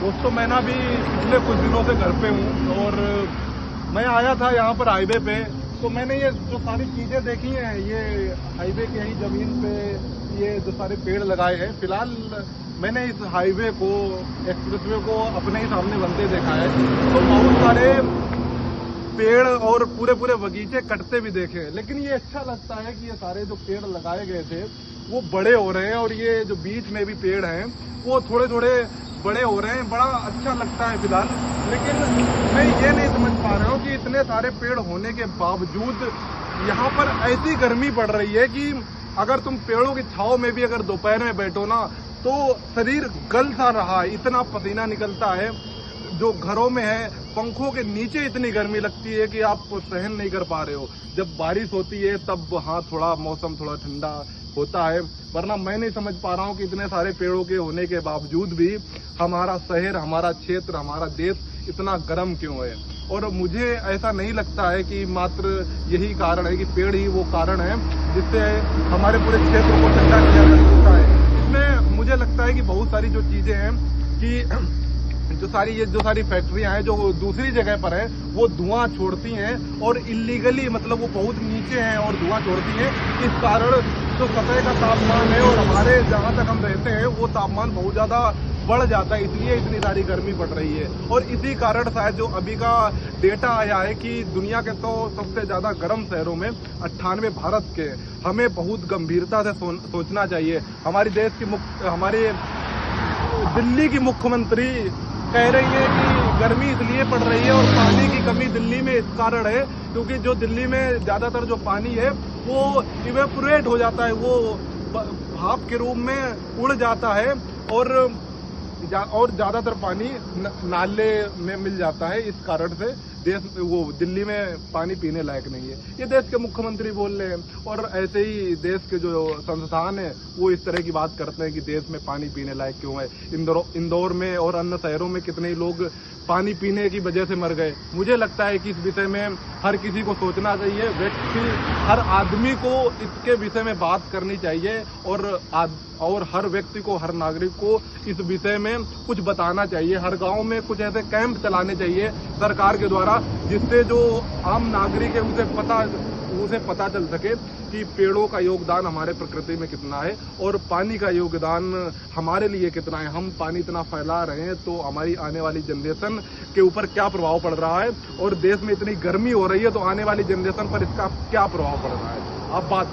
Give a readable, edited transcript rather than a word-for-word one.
दोस्तों मैं ना अभी पिछले कुछ दिनों से घर पे हूँ और मैं आया था यहाँ पर हाईवे पे। तो मैंने ये जो सारी चीजें देखी हैं, ये हाईवे के ही जमीन पे ये जो सारे पेड़ लगाए हैं। फिलहाल मैंने इस हाईवे को, एक्सप्रेसवे को अपने ही सामने बनते देखा है। तो बहुत सारे पेड़ और पूरे पूरे बगीचे कटते भी देखे, लेकिन ये अच्छा लगता है कि ये सारे जो पेड़ लगाए गए थे वो बड़े हो रहे हैं और ये जो बीच में भी पेड़ हैं वो थोड़े थोड़े बड़े हो रहे हैं। बड़ा अच्छा लगता है फिलहाल। लेकिन मैं ये नहीं समझ पा रहा हूँ कि इतने सारे पेड़ होने के बावजूद यहाँ पर ऐसी गर्मी पड़ रही है कि अगर तुम पेड़ों की छांव में भी अगर दोपहर में बैठो ना तो शरीर गल सा रहा है, इतना पसीना निकलता है। जो घरों में है, पंखों के नीचे इतनी गर्मी लगती है कि आप सहन नहीं कर पा रहे हो। जब बारिश होती है तब हाँ थोड़ा मौसम थोड़ा ठंडा होता है, वरना मैं नहीं समझ पा रहा हूँ कि इतने सारे पेड़ों के होने के बावजूद भी हमारा शहर, हमारा क्षेत्र, हमारा देश इतना गर्म क्यों है। और मुझे ऐसा नहीं लगता है कि मात्र यही कारण है कि पेड़ ही वो कारण है जिससे हमारे पूरे क्षेत्र को ठंडा किया जा सकता है। इसमें मुझे लगता है कि बहुत सारी जो चीजें हैं कि जो सारी फैक्ट्रियां हैं जो दूसरी जगह पर है वो धुआं छोड़ती हैं और इलीगली, मतलब वो बहुत नीचे हैं और धुआं छोड़ती हैं। इस कारण जो सतह का तापमान है और हमारे जहां तक हम रहते हैं वो तापमान बहुत ज्यादा बढ़ जाता है, इसलिए इतनी सारी गर्मी पड़ रही है। और इसी कारण शायद जो अभी का डेटा आया है कि दुनिया के तो सबसे ज्यादा गर्म शहरों में 98 भारत के। हमें बहुत गंभीरता से सोचना चाहिए। हमारी दिल्ली की मुख्यमंत्री कह रही है कि गर्मी इसलिए पड़ रही है और पानी की कमी दिल्ली में इस कारण है क्योंकि जो दिल्ली में ज्यादातर जो पानी है वो इवेपोरेट हो जाता है, वो भाप के रूप में उड़ जाता है और ज्यादातर पानी नाले में मिल जाता है। इस कारण से दिल्ली में पानी पीने लायक नहीं है। ये देश के मुख्यमंत्री बोल रहे हैं और ऐसे ही देश के जो संस्थान है वो इस तरह की बात करते हैं कि देश में पानी पीने लायक क्यों है। इंदौर में और अन्य शहरों में कितने ही लोग पानी पीने की वजह से मर गए। मुझे लगता है कि इस विषय में हर किसी को सोचना चाहिए, हर आदमी को इसके विषय में बात करनी चाहिए और हर व्यक्ति को, हर नागरिक को इस विषय में कुछ बताना चाहिए। हर गांव में कुछ ऐसे कैंप चलाने चाहिए सरकार के द्वारा जिससे जो आम नागरिक है उसे पता चल सके कि पेड़ों का योगदान हमारे प्रकृति में कितना है और पानी का योगदान हमारे लिए कितना है। हम पानी इतना फैला रहे हैं तो हमारी आने वाली जनरेशन के ऊपर क्या प्रभाव पड़ रहा है और देश में इतनी गर्मी हो रही है तो आने वाली जनरेशन पर इसका क्या प्रभाव पड़ रहा है। आप बात